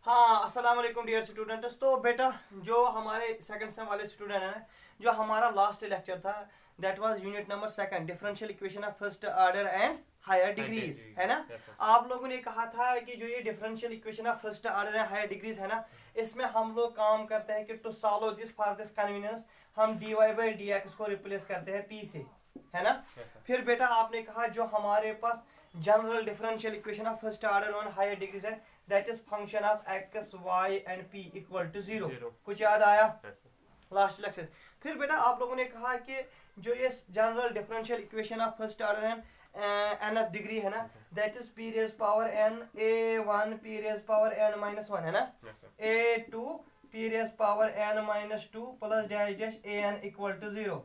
हाँ, अस्सलाम वालेकुम डियर स्टूडेंट्स। तो बेटा, जो हमारे सेकंड सेम वाले स्टूडेंट हैं, जो हमारा लास्ट लेक्चर था, that was unit number second, differential equation of first order and higher degrees, है ना। आप लोगों ने कहा था कि जो ये differential equation of first order and higher degrees है ना, इसमें हम लोग काम करते हैं कि to solve this for this convenience हम dy बाई डी एक्स को रिप्लेस करते हैं p से, है ना। फिर बेटा आपने कहा जो हमारे पास general differential equation of first order और हायर डिग्रीज है, that is function of x y and p equal to zero. कुछ याद आया लास्ट लेक्चर। फिर बेटा आप लोगों ने कहा कि जो ये general differential equation of first order and n of degree है ना, that is p raise power n a one p raise power n minus one, है ना, a two p raise power n minus two plus dash dash a n equal to zero.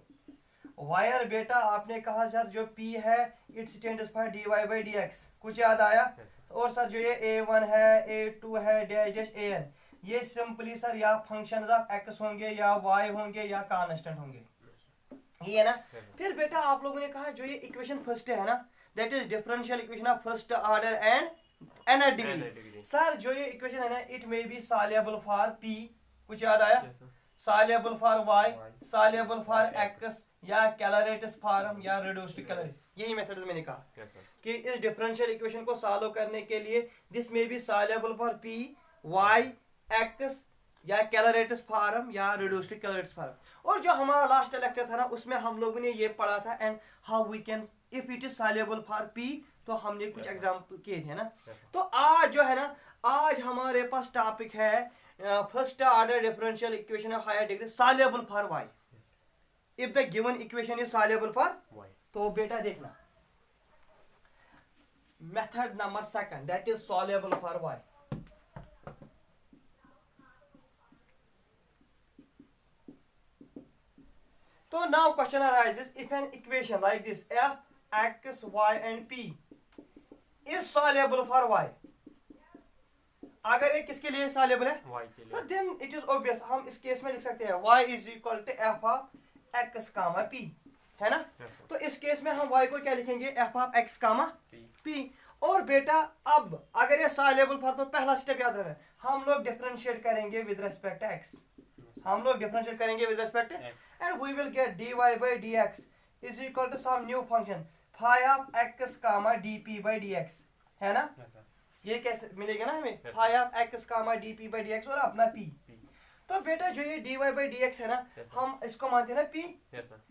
वायर बेटा आपने कहा sir जो p है it stands for dy by D x. कुछ याद आया। और सर जो ये a1 है a2 है डैश डैश an, ये सिंपली सर या फंक्शंस ऑफ x होंगे या y होंगे या कांस्टेंट होंगे, ये है ना। फिर बेटा आप लोगों ने कहा जो ये इक्वेशन फर्स्ट है ना, that is differential equation of first order and nth degree. Sir जो ये इक्वेशन है ना, it may be soluble for p। कुछ याद आया। Soluble for y, soluble for x या कैलोरेटिस फॉर्म या रिड्यूस्ड टू कैलोरीज। यही मेथड्स मैंने कहा कि इस डिफरेंशियल इक्वेशन को सॉल्व करने के लिए दिस में be soluble for p, y, x या कैलोरेटिस फॉर्म या रिड्यूस्ड टू कैलोरेटिस फॉर्म। और जो हमारा लास्ट लेक्चर था ना, उसमें हम लोगों ने ये पढ़ा था and how we can if it is soluble for p, तो हमने कुछ एग्जांपल किए थे ना। तो आज जो है ना, आज हमारे पास टॉपिक है first order differential equation of higher degree soluble for y। If the given equation is soluble for y, तो बेटा देखना method number second, that is soluble for y। तो now question arises if an equation like this f x y and p is soluble for y। अगर ये किसके लिए soluble है, y के लिए, तो देन इट इज ऑब्वियस, हम इस केस में लिख सकते हैं y is equal to f of x comma p, है ना। तो इस केस में हम y को क्या लिखेंगे, f of x comma p। और बेटा अब अगर ये सॉल्युबल फॉर, तो पहला स्टेप याद रखना, हम लोग डिफरेंशिएट करेंगे विद रिस्पेक्ट टू x। हम लोग डिफरेंशिएट करेंगे with respect and we will get dy by dx is equal to some new function phi of x comma dp by dx, है ना। ये कैसे मिलेगा ना हमें, phi of x comma dp by dx और अपना p। तो बेटा जो ये dy बाई dx है ना, हम इसको मानते हैं ना p,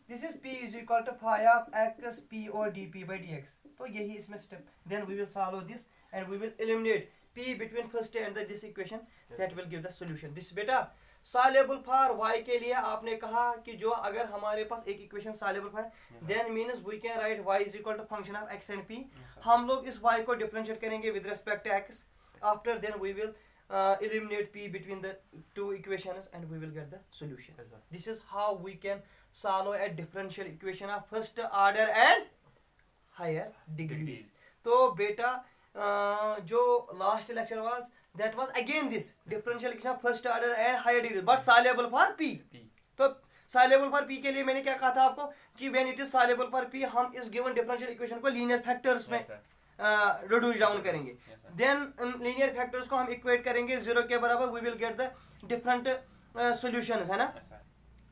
this is p is equal to phi of x p और dp बाई dx। तो यही इसमें step, then we will solve this and we will eliminate p between first and this equation, that will give the solution. This बेटा soluble for y के लिए आपने कहा कि जो अगर हमारे पास एक equation soluble for, then means we can write y is equal to function of x and p। हम लोग इस y को डिफरेंशिएट करेंगे with respect to x, after then we will eliminate p between the two equations and we will get the solution. This is how we can solve a differential equation of first order and higher degrees. तो बेटा जो last lecture was, that was again this differential equation of first order and higher degree but soluble for p. तो soluble for p के लिए मैंने क्या कहा था आपको कि when it is soluble for p, हम इस given differential equation को linear factors में रिड्यूस डाउन करेंगे, देन लीनियर फैक्टर्स को हम इक्वेट करेंगे जीरो के बराबर, we will get the different solutions, है ना,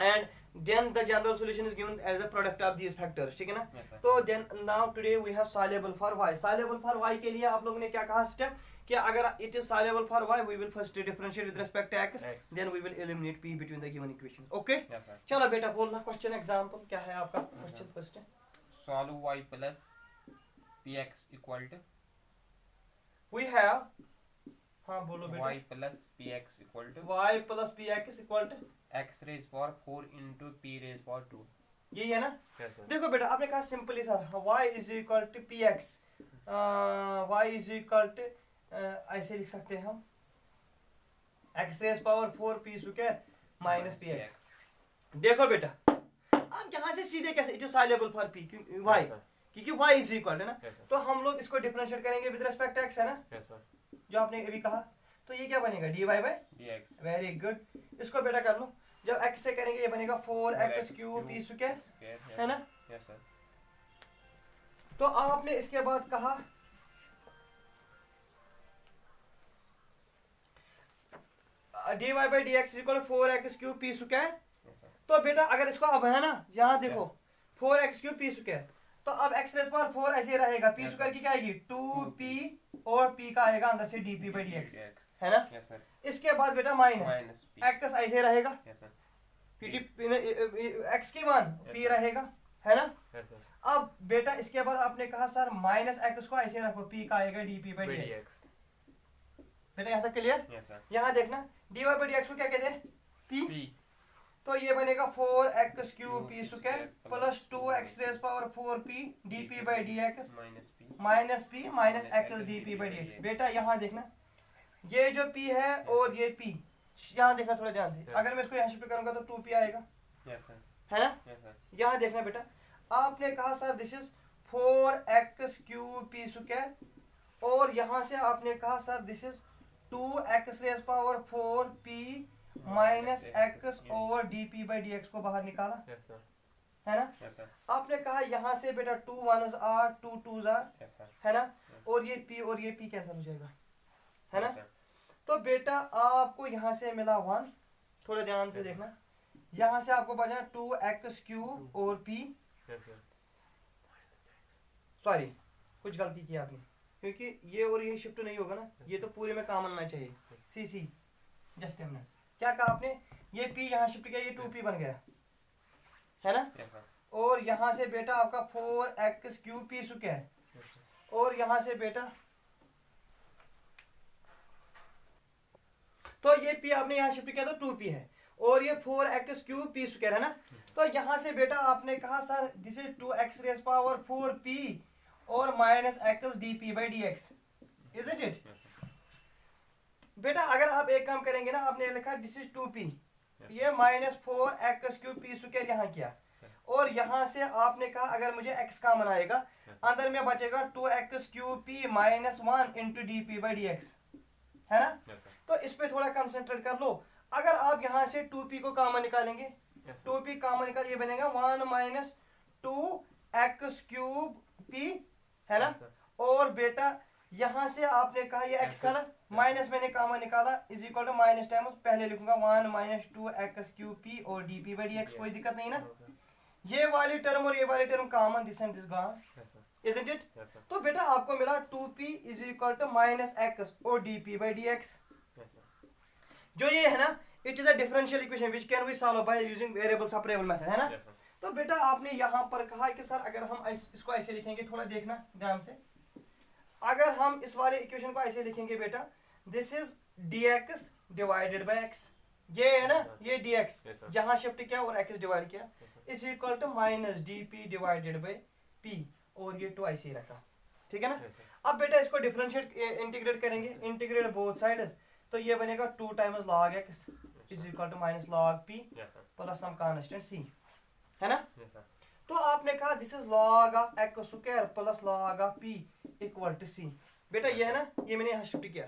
and then the general solution is given as a product of these factors, ठीक है ना। तो then now today we have soluble for y। Soluble for y के लिए आप लोगों ने क्या कहा स्टेप कि अगर it is soluble for y, we will first differentiate with respect to x, then we will eliminate p between the given equation. Okay, चलो बेटा बोलना क्वेश्चन एग्जांपल क्या है आपका क्वेश्चन फर्स्ट है। Solve y plus px equal to, we have, हाँ बोलो बेटा, y plus px equal to y plus px equal to x raise power 4 into p raise power 2। यही है ना। देखो बेटा आपने कहा simply sir y is equal to px, y is equal to ऐसे लिख सकते हैं हम x raise power 4 p square minus px। देखो बेटा आप यहाँ से सीधे कैसे, it is soluble for p y, क्योंकि y इज इक्वल है ना, तो हम लोग इसको डिफरेंशिएट करेंगे विद रिस्पेक्ट टू x, है ना, जो आपने अभी कहा। तो ये क्या बनेगा dy by dx। Very good, इसको बेटा कर लो, जब x से करेंगे ये बनेगा 4x क्यूब p स्क्वायर, है ना। तो आपने इसके बाद कहा dy by dx is equal 4x cube p square. तो बेटा अगर इसको अब है ना यहाँ देखो 4x क्यूब p स्क्वायर, तो अब x रेज़ पावर 4 ऐसे रहेगा, p स्क्वायर की क्या आएगी 2p और p का आएगा अंदर से dp by dx, है ना। Yes, sir. इसके बाद बेटा माइनस Minus P. x ऐसे रहेगा Yes, sir. क्योंकि x की मान p रहेगा, है ना। Yes, sir. अब बेटा इसके बाद आपने कहा सर माइनस x को ऐसे रखो, p का आएगा dp by dx। बेटा यहाँ तक क्लियर। Yes, sir. यहाँ देखना dy by dx को क्या कहते हैं p, P. तो ये बनेगा 4x cube p square plus 2x rays power 4p dp by dx Minus P. Minus p minus x dp by dx। बेटा यहाँ देखना ये जो p है और ये p, यहाँ देखना थोड़ा ध्यान से, अगर मैं इसको यहाँ शिफ्ट करूंगा तो 2p आएगा, Yes, sir. है ना। Yes, sir. यहाँ देखना बेटा आपने कहा sir this is 4x cube p square और यहाँ से आपने कहा sir this is 2x rays power 4p minus x और dp by dx को बाहर निकाला, Yes, sir. है ना। Yes, sir. आपने कहा यहाँ से बेटा 2 1s are 2 2s are, Yes, sir. है ना, और ये p कैंसिल हो जाएगा, है ना। Yes, sir. तो बेटा आपको यहाँ से मिला 1, थोड़ा ध्यान से देखना, यहाँ से आपको बचा 2x क्यूब और p, Yes, sir. सॉरी कुछ गलती की आपने, क्योंकि ये और ये शिफ्ट नहीं होगा ना, ये तो पूरे में कॉमन होना चाहिए। सी जस्ट हमने क्या कहा आपने, ये p यहाँ शिफ्ट किया, ये 2p बन गया, है ना। Yes, sir. और यहाँ से बेटा आपका 4x cube p square, Yes, sir. और यहाँ से बेटा तो ये p आपने यहाँ शिफ्ट किया तो 2p है, और ये 4x क्यूब p स्क्वायर, है ना। तो यहाँ से बेटा आपने कहा sir this is 2x rays power 4p और minus x dp by dx, is it. Yes, sir. बेटा अगर आप एक काम करेंगे ना, आपने लिखा दिस इज 2p, ये minus 4x cube p square यहाँ किया, और यहाँ से आपने कहा अगर मुझे x का मन आएगा, अंदर में बचेगा 2x cube p minus 1 into dp by dx, है ना। Yes, sir. तो इस पे थोड़ा कंसंट्रेट कर लो। अगर आप यहाँ से 2p को कॉमन निकालेंगे, Yes, sir. 2p कॉमन निकाल, ये बनेगा 1 माइनस 2x क्यूब p, है ना। Yes, sir. और बेटा यहाँ से आपने कहा ये x था ना, माइनस मैंने कॉमन निकाला is equal to minus times पहले लिखूंगा 1 माइनस 2x क्यूब p और dp by dx, कोई दिक्कत नहीं ना। Okay. ये वाली टर्म और ये वाली term common, this and this gone, Yes, sir. Isn't it. Yes, sir. तो बेटा आपको मिला 2p is equal to minus x और dp by dx। Yes, sir. जो ये है ना, it is a differential equation which can be solve by using variable separable method, है ना। Yes, sir. तो बेटा आपने यहाँ पर कहा कि सर अगर हम इसको ऐसे लिखेंगे, थोड़ा देखना ध्यान से, अगर हम इस वाले इक्वेशन को ऐसे लिखेंगे बेटा this is dx divided by x, ये है ना, ये dx Yes, sir. जहाँ शिफ्ट किया और x डिवाइड किया is equal to minus dp divided by p, और ये 2 ऐसे ही रखा, ठीक है ना। Yes, sir. अब बेटा इसको डिफरेंशिएट इंटीग्रेट करेंगे, इंटीग्रेट बोथ साइड्स, तो ये बनेगा 2 times log x is equal to minus log p Yes, sir. Plus some constant c, है ना। Yes, sir. तो आपने कहा this is log of x square plus log of p equal to c। बेटा ये है ना, ये मैंने यहाँ शिफ्ट किया,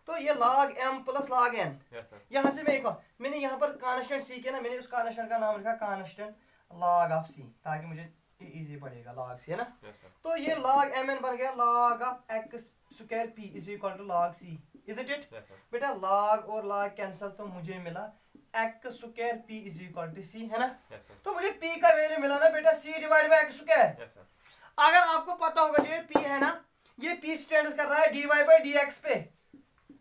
तो ये log m plus log n, Yes, sir. यहाँ से मैं एक बार मैंने यहाँ पर कांस्टेंट c किया ना, मैंने उस कांस्टेंट का नाम लिखा कांस्टेंट log ऑफ c, ताकि मुझे इजी पड़ेगा log c, है ना। Yes, sir. तो ये log mn बन गया log of x square p is equal to log c, is it. Yes, sir. बेटा log और log कैंसिल, तो मुझे मिला x square p is equal to c, है ना। Yes, sir. तो मुझे p का वैल्यू मिला ना बेटा c divide by x square. Yes, sir. अगर आपको पता होगा जो ये p है ना, ये p स्टैंड कर रहा है dy बाय dx पे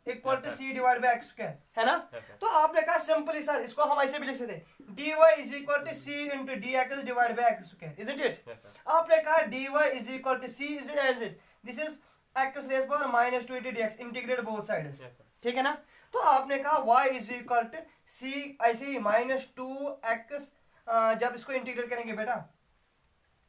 equal to Yes, sir. c divide by x square, है ना। Yes, sir. तो आपने कहा सिंपली सर इसको हम ऐसे भी लिख सकते हैं dy is equal to c into dx divide by x square, isn't it. Yes, sir. आपने कहा dy is equal to c is it, this is x raise power minus 2 dx, integrate both sides, Yes, sir. ठीक है ना। तो आपने कहा y is equal to c ऐसे ही minus 2x, जब इसको इंटीग्रेट करेंगे बेटा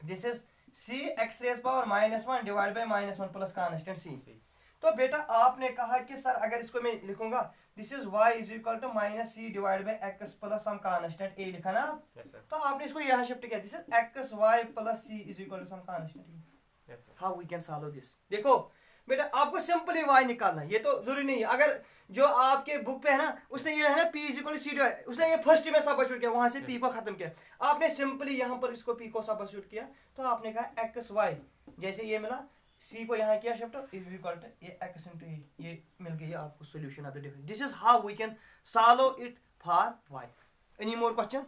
this is c x raise power minus 1 divide by minus 1 plus constant c। C. तो बेटा आपने कहा कि सर अगर इसको मैं लिखूंगा this is y is equal to minus c divide by x plus some constant a लिखा ना। Yes, sir. तो आपने इसको यहाँ शिफ्ट किया, this is x y plus c is equal to some constant a। Yes, sir. How we can solve this. देखो बेटा आपको सिंपली y निकालना है, ये तो जरूरी नहीं है। अगर जो आपके बुक पे है ना, उसने ये है ना p is equal to c, उसने ये फर्स्ट में सब्स्टिट्यूट किया, वहां से p को खत्म किया, आपने सिंपली यहाँ पर इसको p को सब्स्टिट्यूट किया, तो आपने कहा x y जैसे ये मिला c को यहाँ किया शिफ्ट इज इक्वल टू ये x into ये मिल गई आपको solution of the difference. This is how we can solve it for y. Any more question?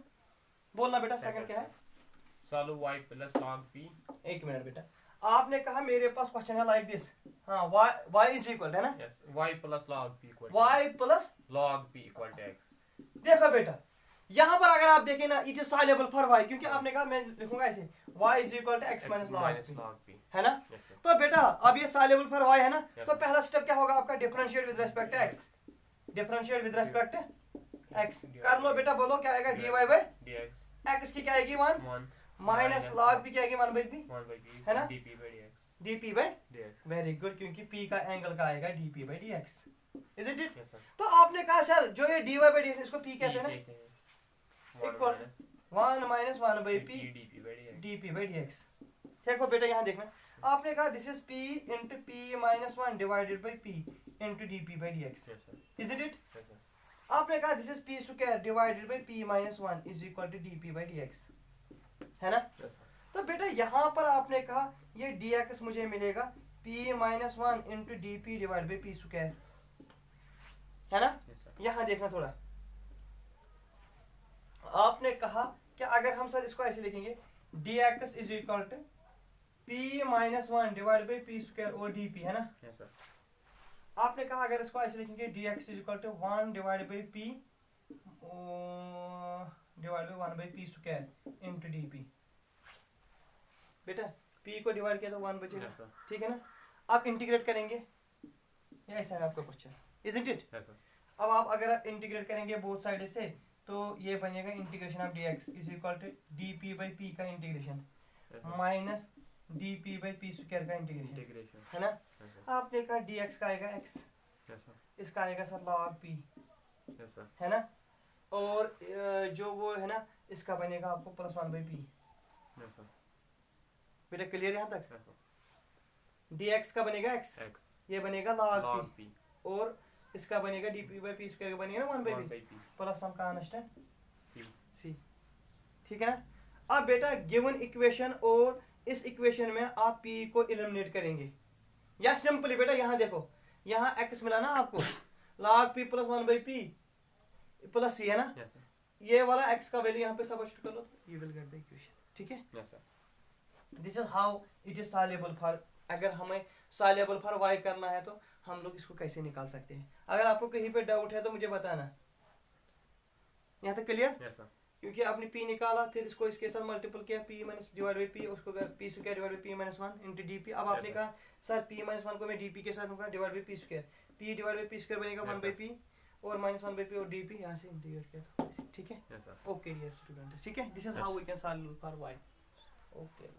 बोलना बेटा सेकंड क्या है? Solve y plus log p. एक मिनट बेटा, आपने कहा मेरे पास क्वेश्चन है लाइक दिस. हाँ, y इज इक्वल है ना, Yes. Y plus log p equal to y plus log p equal to x. देखो बेटा यहाँ पर अगर आप देखें ना it is soluble for y, क्योंकि आपने कहा मैं लिखूंगा ऐसे y is equal to x minus minus log log p. है ना. Yes, sir. तो बेटा अब ये सॉल्युबल फॉर y है ना, Yes, तो sir. पहला स्टेप क्या होगा आपका? Differentiate with respect to x. Differentiate with respect to x कर लो बेटा. बोलो क्या आएगा? dy बाय dx x की क्या आएगी 1 1 माइनस log p क्या आएगी 1 बाय p 1 by p है ना? dp by dx. dp by dx. Very good, क्योंकि p का एंगल का आएगा dp by dx. Is it? Yes, sir. तो आपने कहा सर जो ये dy बाय dx इसको p कहते हैं ना, Equal 1 minus 1 by p dp by dx. dp by dx. देखो बेटा यहाँ देखना, आपने कहा this is p into p minus 1 divided by p into dp by dx. Yes, sir. Is it? Yes, sir. आपने कहा this is p square divided by p minus 1 is equal to dp by dx, है ना. Yes, sir. तो बेटा यहाँ पर आपने कहा ये dx मुझे मिलेगा p minus 1 into dp divide by p square, है ना. Yes, sir. यहाँ देखना थोड़ा, आपने कहा कि अगर हम सर इसको ऐसे लिखेंगे dx is equal to p minus 1 divide by p square और dp, है ना. Yes, sir. आपने कहा अगर इसको ऐसे लिखेंगे dx is equal to 1 divide by p divide by 1 by p square into dp. बेटा p को डिवाइड किया तो 1 बचेगा, Yes, sir. ठीक है ना. आप इंटीग्रेट करेंगे, ये ऐसा है आपका question, isn't it. Yes, sir. अब आप अगर आप इंटीग्रेट करेंगे बोथ साइड से तो ये बनेगा integration of dx is equal to dp by p का integration Yes, sir. Minus dp by p square का इंटीग्रेशन, Integration. है ना. Yes, sir. आपने कहा dx का आएगा x, Yes, sir. इसका आएगा sir log p, Yes, sir. है ना. और जो वो है ना इसका बनेगा आपको plus 1 by p. Yes, sir. बेटा क्लियर यहाँ तक? Yes, sir. dx का बनेगा x, X. ये बनेगा log Log p p. और इसका बनेगा dp बाई p स्क्वायर का बनेगा ना 1 by 1 p by p. Plus some constant C. c, ठीक है ना. अब बेटा गिवन इक्वेशन और इस इक्वेशन में आप p को एलिमिनेट करेंगे या सिंपली बेटा यहाँ देखो, यहाँ x मिला ना आपको log p plus 1 by p plus c, है ना. Yes, sir. ये वाला x का वैल्यू यहाँ पे सब्स्टिट्यूट कर लो तो you will get the equation, ठीक है. Yes, sir. This is how it is soluble for. अगर हमें सॉल्युबल फॉर y करना है तो हम लोग इसको कैसे निकाल सकते हैं. अगर आपको कहीं पे डाउट है तो मुझे बताना. यहाँ तक क्लियर? Yes, sir. क्योंकि आपने p निकाला फिर इसको इसके साथ मल्टीपल किया p minus divide by p, उसको p square divide by p minus 1 into dp. अब आपने Yes, कहा सर p माइनस 1 को मैं dp के साथ होगा divide by p square, p divide by p square बनेगा Yes, 1 बाई p और माइनस 1 बाई p और dp यहाँ से इंटीग्रेट किया था, ठीक है. Yes, sir. Okay dear students, ठीक है. This is Yes. How we can solve for y. Okay.